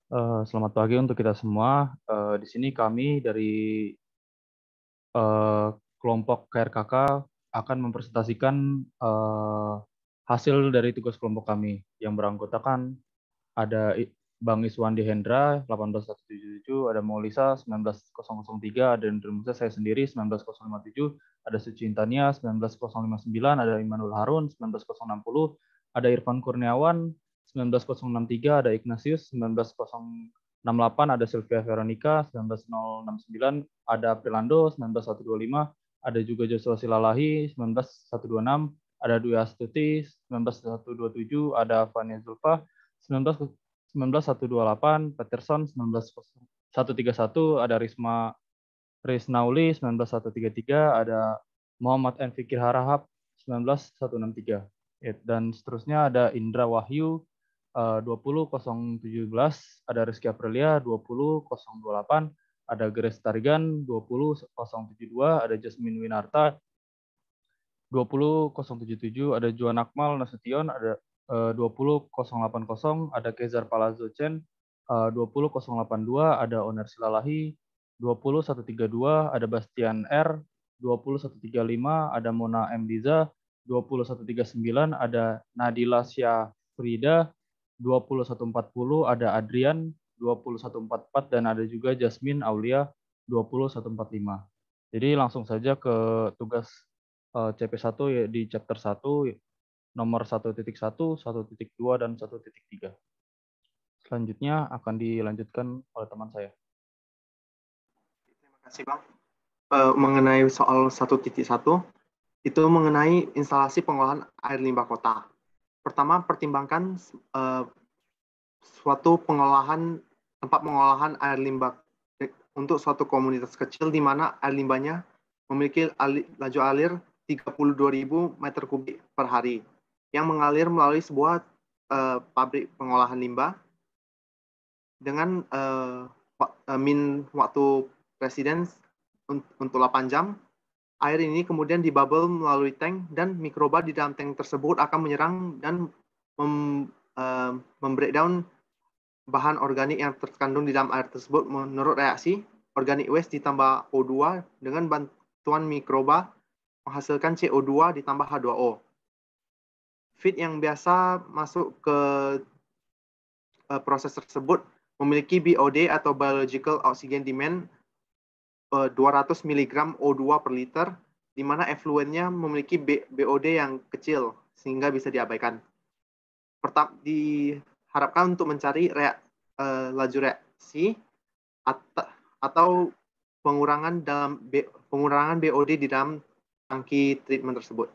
Selamat pagi untuk kita semua. Di sini kami dari eh, kelompok KRKK akan mempresentasikan eh, hasil dari tugas kelompok kami yang beranggotakan ada Bang Iswandi Hendra 18177, ada Maulisa 19003, ada Indra Musa saya sendiri 19057, ada Suci Intania 19059, ada Imanul Harun 19060, ada Irfan Kurniawan 19063, ada Ignatius 19068, ada Sylvia Veronica 19069, ada Aprilando 19125, ada juga Joshua Silalahi 19126, ada Dwi Astuti 19127, ada Fania Zulfa 19128, Peterson 19131, ada Risnauli 19133, ada Muhammad N. Fikir Harahap 19163. Dan seterusnya ada Indra Wahyu 20017, ada Rizky Aprilia 20028, ada Grace Tarigan 20072, ada Jasmine Winarta 20077, ada Juan Akmal Nasution, ada 20080, ada Kezar Palazzo Chen 20082, ada Oner Silalahi 20132, ada Bastian R 20135, ada Mona M. Diza 20139, ada Nadila Syafrida 20140, ada Adrian 20144, dan ada juga Jasmine Aulia 20145. Jadi langsung saja ke tugas CP1 ya, di chapter 1 nomor 1.1, 1.2, dan 1.3. Selanjutnya akan dilanjutkan oleh teman saya. Terima kasih Bang. Mengenai soal 1.1 itu mengenai instalasi pengolahan air limbah kota. Pertama, pertimbangkan suatu tempat pengolahan air limbah untuk suatu komunitas kecil di mana air limbahnya memiliki laju alir 32.000 meter kubik per hari yang mengalir melalui sebuah pabrik pengolahan limbah dengan waktu residence untuk 8 jam. Air ini kemudian dibubble melalui tank dan mikroba di dalam tank tersebut akan menyerang dan membreakdown bahan organik yang terkandung di dalam air tersebut. Menurut reaksi, organic waste ditambah O2 dengan bantuan mikroba menghasilkan CO2 ditambah H2O. Feed yang biasa masuk ke proses tersebut memiliki BOD atau Biological Oxygen Demand 200 mg O2 per liter, di mana efluennya memiliki BOD yang kecil sehingga bisa diabaikan. Diharapkan untuk mencari laju reaksi atau pengurangan BOD di dalam tangki treatment tersebut.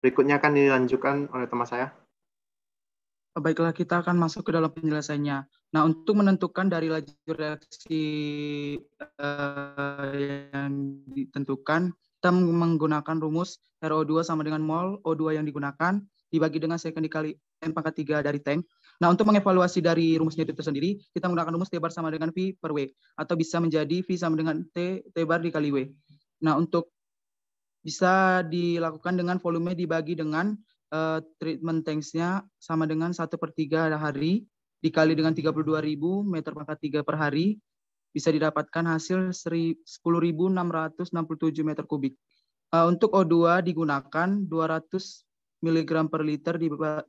Berikutnya akan dilanjutkan oleh teman saya. Baiklah, kita akan masuk ke dalam penjelasannya. Nah, untuk menentukan dari laju reaksi yang ditentukan, kita menggunakan rumus RO2 sama dengan mol O2 yang digunakan, dibagi dengan second dikali M⁻³ dari tank. Nah, untuk mengevaluasi dari rumusnya itu sendiri, kita menggunakan rumus T bar sama dengan V per W, atau bisa menjadi V sama dengan T bar dikali W. Nah, untuk bisa dilakukan dengan volume dibagi dengan treatment tanks-nya sama dengan 1/3 hari dikali dengan 32.000 meter pangkat 3 per hari, bisa didapatkan hasil 10.667 meter kubik. Untuk O2 digunakan 200 mg per liter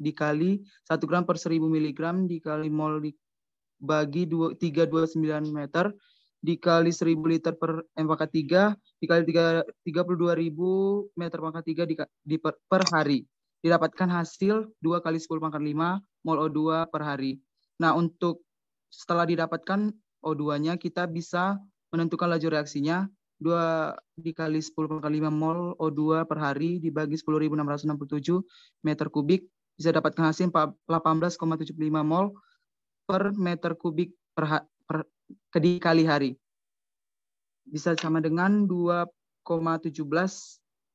dikali 1 gram per 1000 mg dikali mol dibagi 329 meter dikali 1000 liter per M⁻³ dikali 32.000 meter pangkat 3 per hari. Didapatkan hasil 2 kali 10⁻⁵ mol O2 per hari. Nah, untuk setelah didapatkan O2-nya, kita bisa menentukan laju reaksinya 2 dikali 10⁻⁵ mol O2 per hari dibagi 10.667 meter kubik, bisa dapatkan hasil 18,75 mol per meter kubik dikali hari. Bisa sama dengan 2,17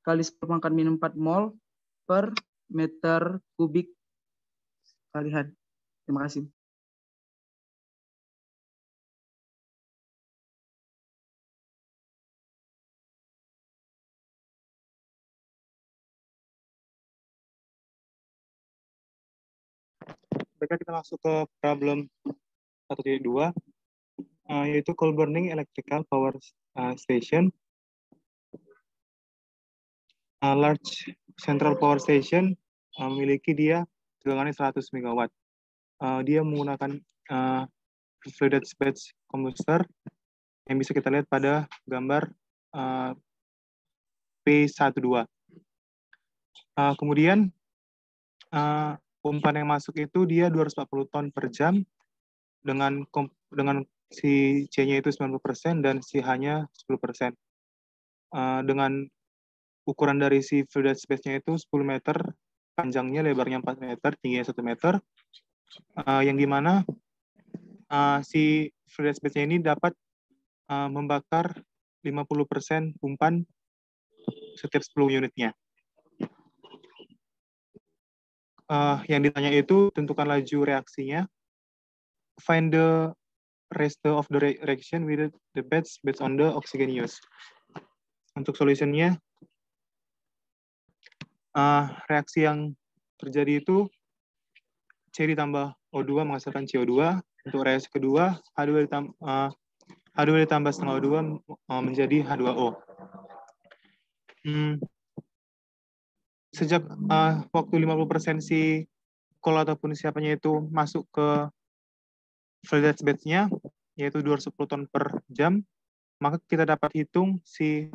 kali 10⁻⁴ mol per meter kubik kali hari. Terima kasih. Baiklah, kita masuk ke problem 1.2, yaitu coal burning electrical power station, large central power station, memiliki dia tegangannya 100 MW. Dia menggunakan fluid batch combustor yang bisa kita lihat pada gambar P12. Kemudian umpan yang masuk itu dia 240 ton per jam dengan si C-nya itu 90% dan si H-nya 10%. Dengan ukuran dari si fluid space-nya itu 10 meter, panjangnya, lebarnya 4 meter, tingginya 1 meter, yang dimana si fluid space-nya ini dapat membakar 50% umpan setiap 10 unitnya. Yang ditanya itu tentukan laju reaksinya. Find the rest of the reaction with the batch based on the oxygen use. Untuk solusinya, reaksi yang terjadi itu C ditambah O2 menghasilkan CO2. Untuk reaksi kedua, H2 ditambah setengah O2 menjadi H2O. Sejak waktu 50% si coal ataupun siapanya itu masuk ke fluid batch-nya, yaitu 210 ton per jam, maka kita dapat hitung si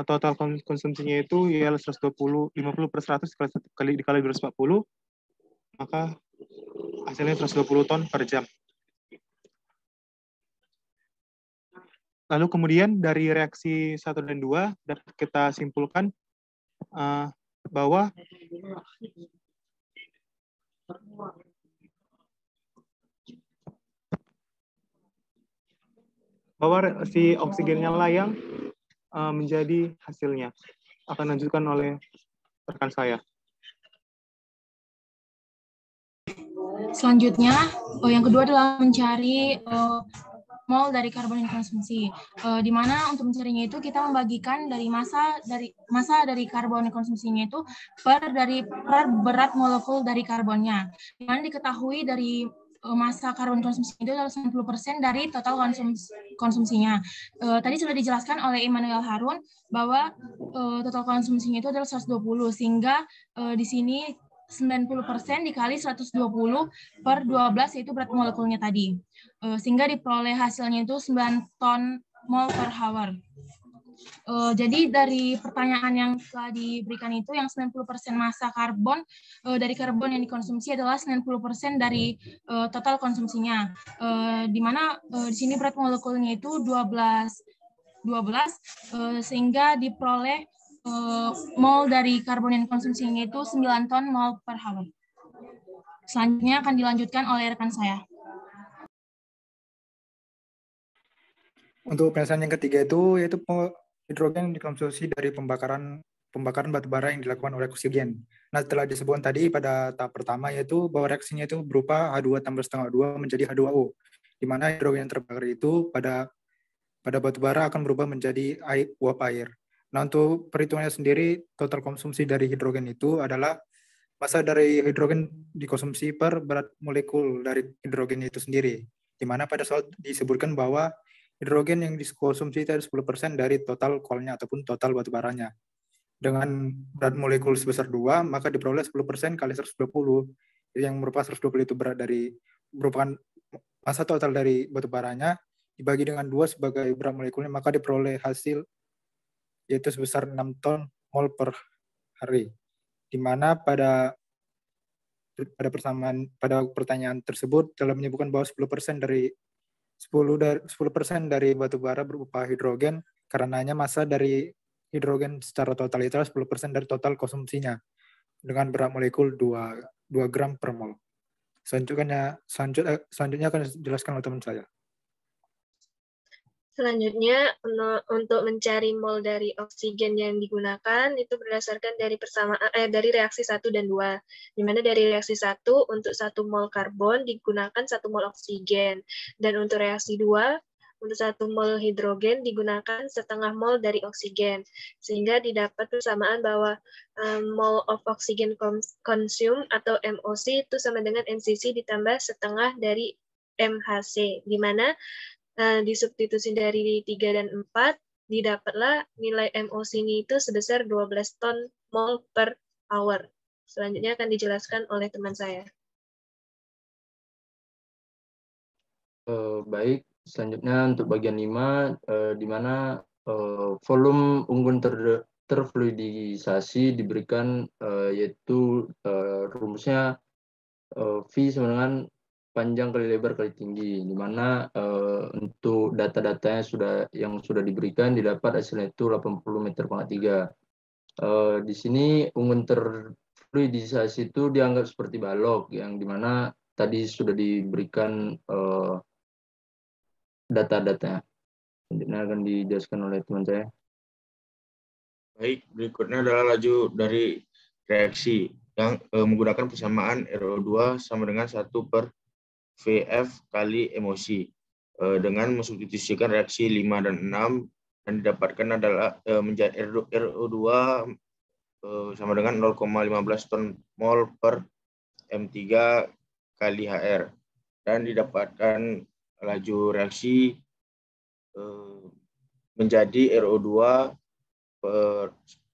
total konsumsinya itu ialah 120, 50 per 100 dikali 240, maka hasilnya 120 ton per jam. Lalu kemudian dari reaksi 1 dan 2 dapat kita simpulkan bahwa si oksigennya layang menjadi hasilnya. Akan dilanjutkan oleh rekan saya. Selanjutnya, yang kedua adalah mencari mol dari karbon yang dikonsumsi. Di mana untuk mencarinya itu kita membagikan dari massa dari karbon yang konsumsinya itu per berat molekul dari karbonnya. Di mana diketahui dari massa karbon konsumsi itu adalah 90% dari total konsumsinya. Tadi sudah dijelaskan oleh Immanuel Harun bahwa total konsumsinya itu adalah 120, sehingga di sini 90% dikali 120 per 12 yaitu berat molekulnya tadi. Sehingga diperoleh hasilnya itu 9 ton mol per hour. Jadi dari pertanyaan yang telah diberikan itu yang 90% massa karbon dari karbon yang dikonsumsi adalah 90% dari total konsumsinya. Di mana di sini berat molekulnya itu 12 sehingga diperoleh mol dari karbon yang dikonsumsinya itu 9 ton mol per hour. Selanjutnya akan dilanjutkan oleh rekan saya. Untuk penjelasan yang ketiga itu yaitu hidrogen dikonsumsi dari pembakaran batu bara yang dilakukan oleh oksigen. Nah, telah disebutkan tadi pada tahap pertama yaitu bahwa reaksinya itu berupa H2 tambah setengah O2 menjadi H2O, di mana hidrogen yang terbakar itu pada batu bara akan berubah menjadi uap air. Nah, untuk perhitungannya sendiri, total konsumsi dari hidrogen itu adalah massa dari hidrogen dikonsumsi per berat molekul dari hidrogen itu sendiri. Di mana pada soal disebutkan bahwa hidrogen yang dikonsumsi itu 10% dari total coal-nya ataupun total batu baranya. Dengan berat molekul sebesar 2, maka diperoleh 10% kali 120, yang merupakan 120 itu merupakan massa total dari batu baranya, dibagi dengan 2 sebagai berat molekulnya, maka diperoleh hasil yaitu sebesar 6 ton mol per hari. Di mana pada pertanyaan tersebut telah menyebutkan bahwa 10% dari batu bara berupa hidrogen, karenanya massa dari hidrogen secara total itu 10% dari total konsumsinya dengan berat molekul 2 gram per mol. Selanjutnya akan dijelaskan oleh teman saya. Selanjutnya, untuk mencari mol dari oksigen yang digunakan itu berdasarkan dari reaksi 1 dan 2. Di mana dari reaksi 1 untuk 1 mol karbon digunakan 1 mol oksigen, dan untuk reaksi 2 untuk 1 mol hidrogen digunakan setengah mol dari oksigen, sehingga didapat persamaan bahwa mole of oxygen consumed atau MOC itu sama dengan NCC ditambah setengah dari MHC, di mana disubstitusi dari 3 dan 4, didapatlah nilai MOC ini itu sebesar 12 ton mol per hour. Selanjutnya akan dijelaskan oleh teman saya. Baik, selanjutnya untuk bagian 5, di mana volume unggun terfluidisasi diberikan, yaitu rumusnya V sama dengan panjang kali lebar kali tinggi, di mana untuk data-datanya yang sudah diberikan didapat hasilnya itu 80 meter pangkat 3. Di sini unggun terfluidisasi itu dianggap seperti balok, yang dimana tadi sudah diberikan data-data. Selanjutnya akan dijelaskan oleh teman saya. Baik, berikutnya adalah laju dari reaksi yang menggunakan persamaan RO2 sama dengan 1/VF kali MOC dengan mensubstitusikan reaksi 5 dan 6, dan didapatkan adalah menjadi RO2 sama dengan 0,15 ton mol per M3 kali HR, dan didapatkan laju reaksi menjadi RO2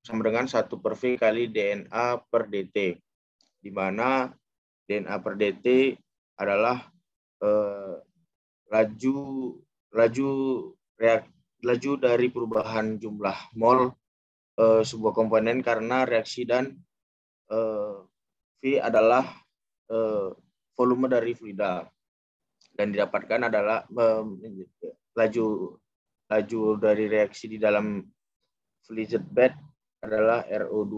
sama dengan 1/V kali DNA per DT, di mana DNA per DT adalah laju dari perubahan jumlah mol sebuah komponen karena reaksi, dan V adalah volume dari fluida, dan didapatkan adalah laju dari reaksi di dalam fluid bed adalah RO2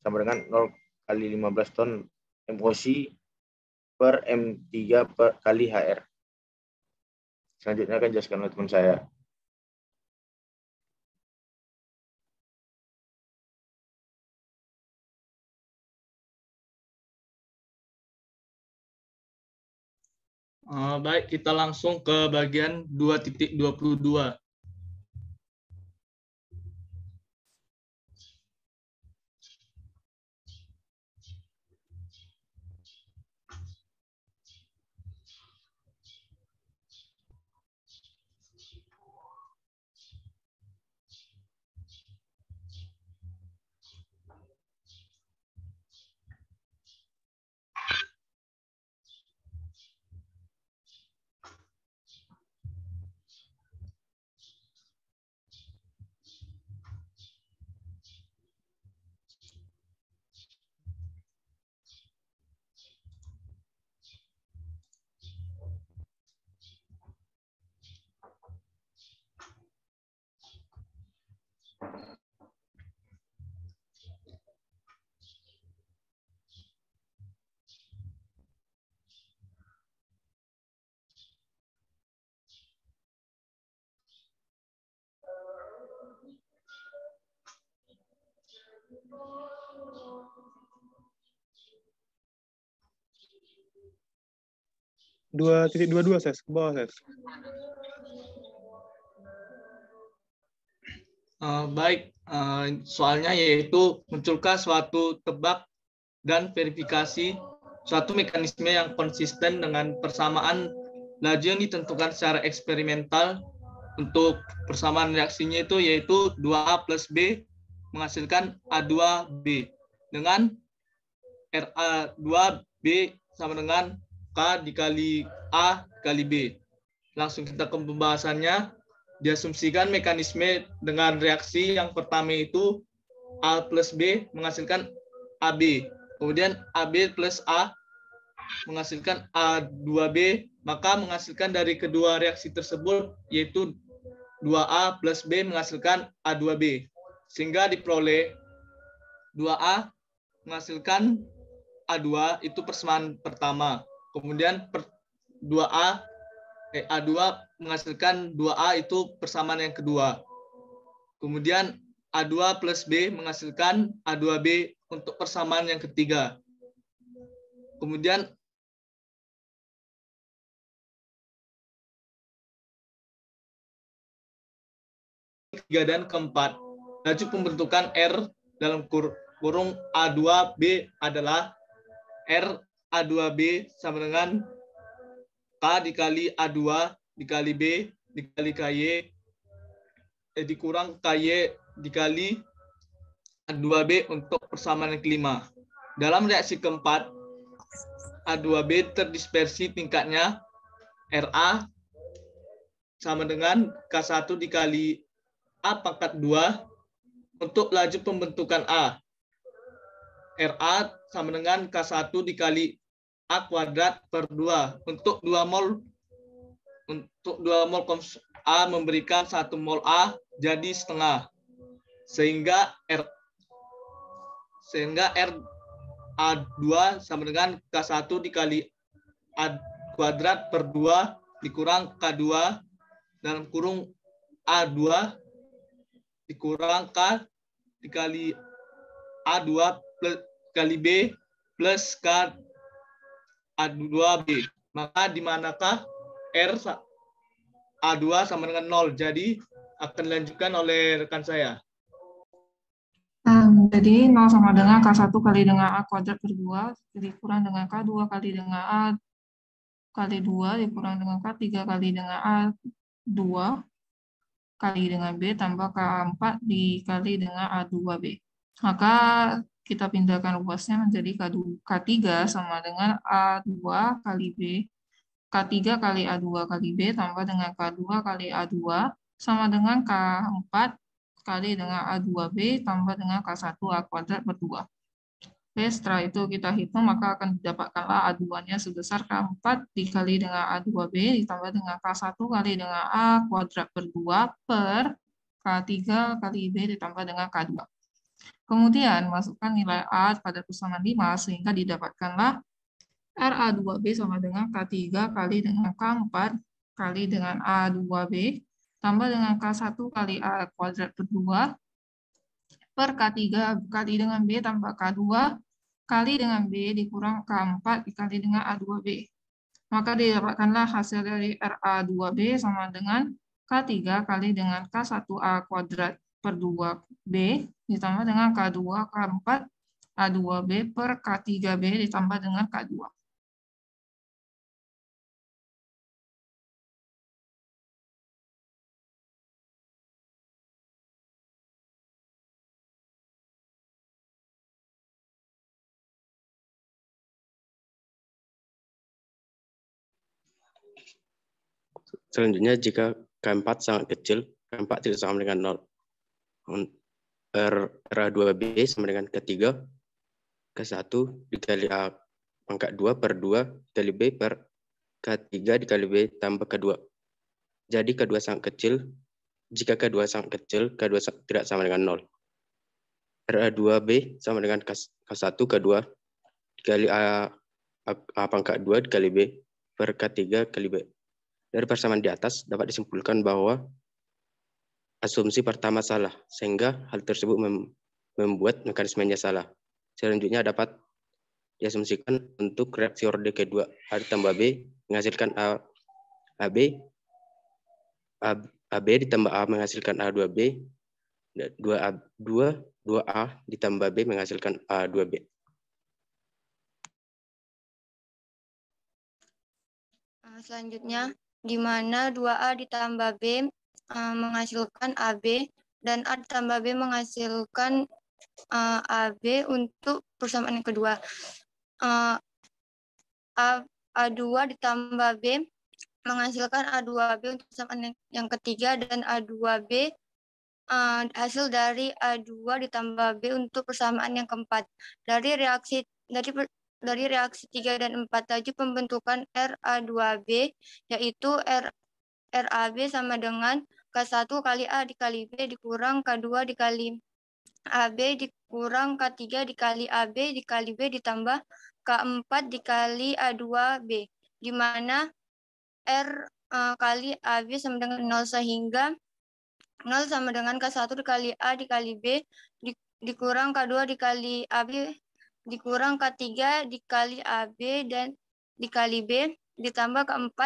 sama dengan 0 kali 15 ton MOC per M3 kali HR. Selanjutnya akan dijelaskan oleh teman saya. Baik, kita langsung ke bagian 2.22. Dua titik 22 ses ke bawah ses. Baik, soalnya yaitu munculkah suatu tebak dan verifikasi suatu mekanisme yang konsisten dengan persamaan laju yang ditentukan secara eksperimental. Untuk persamaan reaksinya itu yaitu 2A plus B menghasilkan A2B dengan RA2B sama dengan K dikali A kali B. Langsung kita ke pembahasannya. Diasumsikan mekanisme dengan reaksi yang pertama itu A plus B menghasilkan AB. Kemudian AB plus A menghasilkan A2B, maka menghasilkan dari kedua reaksi tersebut yaitu 2A plus B menghasilkan A2B. Sehingga diperoleh 2A menghasilkan A2 itu persamaan pertama. Kemudian A2 menghasilkan 2A itu persamaan yang kedua. Kemudian A2 plus B menghasilkan A2B untuk persamaan yang ketiga. Kemudian ketiga dan keempat. Laju pembentukan R dalam kurung A2B adalah R A2B sama dengan K dikali A2 dikali B dikali KY dikurang KY dikali A2B untuk persamaan yang kelima. Dalam reaksi keempat, A2B terdispersi tingkatnya RA sama dengan K1 dikali A pangkat 2 untuk laju pembentukan A. RA sama dengan K1 dikali A kuadrat per 2 untuk 2 mol A memberikan 1 mol A jadi setengah. Sehingga RA2 sama dengan K1 dikali A kuadrat per 2 dikurang K2 dalam kurung A2 dikurang K dikali A2 plus kali B plus K A2B. Maka di manakah R A2 sama dengan 0. Jadi akan dilanjutkan oleh rekan saya. Jadi 0 sama dengan K1 kali dengan A kuadrat per 2 dikurang dengan K2 kali dengan A kali 2 dikurang dengan K3 kali dengan A2 kali dengan B tambah K4 dikali dengan A2B. Maka kita pindahkan ruasnya menjadi K3 sama dengan A2 kali B, K3 kali A2 kali B tambah dengan K2 kali A2 sama dengan K4 kali dengan A2B tambah dengan K1 A kuadrat per 2. Oke, setelah itu kita hitung, maka akan didapatkanlah A2-nya sebesar K4 dikali dengan A2B ditambah dengan K1 kali dengan A kuadrat per 2 per K3 kali B ditambah dengan K2. Kemudian masukkan nilai A pada persamaan 5 sehingga didapatkanlah RA2B sama dengan K3 kali dengan K4 kali dengan A2B tambah dengan K1 kali A kuadrat per 2 per K3 kali dengan B tambah K2 kali dengan B dikurang K4 dikali dengan A2B. Maka didapatkanlah hasil dari RA2B sama dengan K3 kali dengan K1A kuadrat per 2B ditambah dengan K2 K4 A2B per K3B ditambah dengan K2. Selanjutnya, jika K4 sangat kecil, K4 tidak sama dengan 0. RA2B sama dengan K3, K1 dikali A pangkat 2 per 2 dikali B per K3 dikali B tambah K2. Jadi K2 sangat kecil. Jika K2 sangat kecil, K2 tidak sama dengan 0. RA2B sama dengan K1, K2 dikali A pangkat 2 dikali B per K3 kali B. Dari persamaan di atas dapat disimpulkan bahwa asumsi pertama salah, sehingga hal tersebut membuat mekanismenya salah. Selanjutnya dapat diasumsikan untuk reaksi orde kedua A ditambah B menghasilkan AB, AB ditambah A menghasilkan A2B, 2A ditambah B menghasilkan A2B. Selanjutnya, di mana 2A ditambah B menghasilkan AB dan A ditambah B menghasilkan AB untuk persamaan yang kedua. A2 ditambah B menghasilkan A2B untuk persamaan yang ketiga dan A2B hasil dari A2 ditambah B untuk persamaan yang keempat. Dari reaksi 3 dan 4 tadi pembentukan RA2B yaitu RAB sama dengan K1 kali A dikali B dikurang K2 dikali AB dikurang K3 dikali AB dikali B ditambah K4 dikali A2B, di mana R kali AB sama dengan 0 sehingga 0 sama dengan K1 dikali A dikali B dikurang K2 dikali AB dikurang K3 dikali AB dan dikali B ditambah K4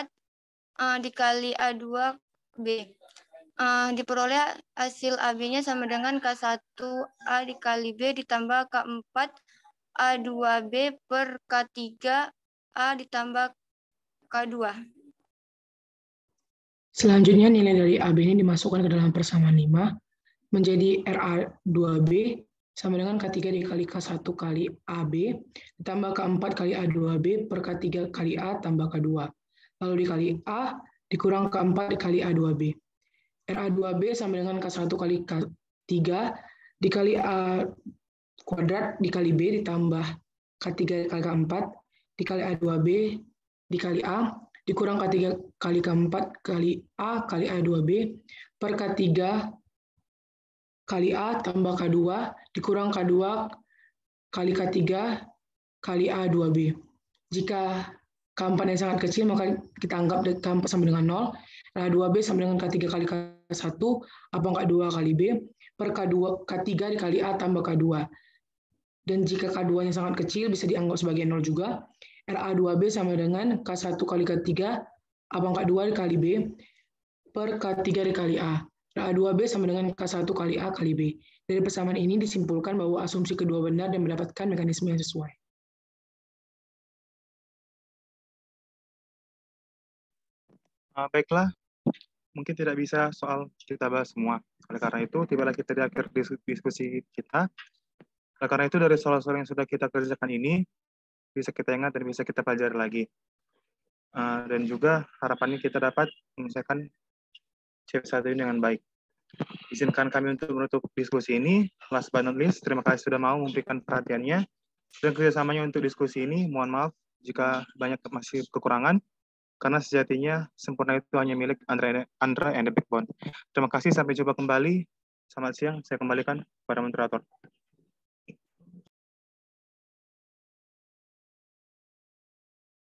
dikali A2B. Diperoleh hasil AB-nya sama dengan K1A dikali B ditambah K4 A2B per K3A ditambah K2. Selanjutnya nilai dari AB ini dimasukkan ke dalam persamaan 5 menjadi RA2B sama dengan K3 dikali K1 kali AB ditambah K4 kali A2B per K3 kali A tambah K2. Lalu dikali A dikurang K4 dikali A2B. RA2B sama dengan K1 kali K3 dikali A kuadrat dikali B ditambah K3 kali K4 dikali A2B dikali A dikurang K3 kali K4 kali A kali A2B per K3 kali A tambah K2 dikurang K2 kali K3 kali A2B. Jika K4 yang sangat kecil, maka kita anggap K4 sama dengan 0. A2B sama dengan K3 kali K1, apakah 2 kali B, per K3 dikali A tambah K2. Dan jika K2-nya sangat kecil, bisa dianggap sebagai 0 juga. RA2B sama dengan K1 kali K3, apakah 2 dikali B, per K3 dikali A. A2B sama dengan K1 kali A kali B. Dari persamaan ini disimpulkan bahwa asumsi kedua benar dan mendapatkan mekanisme yang sesuai. Baiklah, mungkin tidak bisa soal kita bahas semua. Oleh karena itu, tibalah kita di akhir diskusi kita. Oleh karena itu, dari soal-soal yang sudah kita kerjakan ini, bisa kita ingat dan bisa kita pelajari lagi. Dan juga harapannya kita dapat menyelesaikan C1 ini dengan baik. Izinkan kami untuk menutup diskusi ini. Last but not least, terima kasih sudah mau memberikan perhatiannya dan kerjasamanya untuk diskusi ini. Mohon maaf jika banyak masih kekurangan, karena sejatinya sempurna itu hanya milik Andra and the Backbone. Terima kasih, sampai jumpa kembali. Selamat siang, saya kembalikan kepada moderator.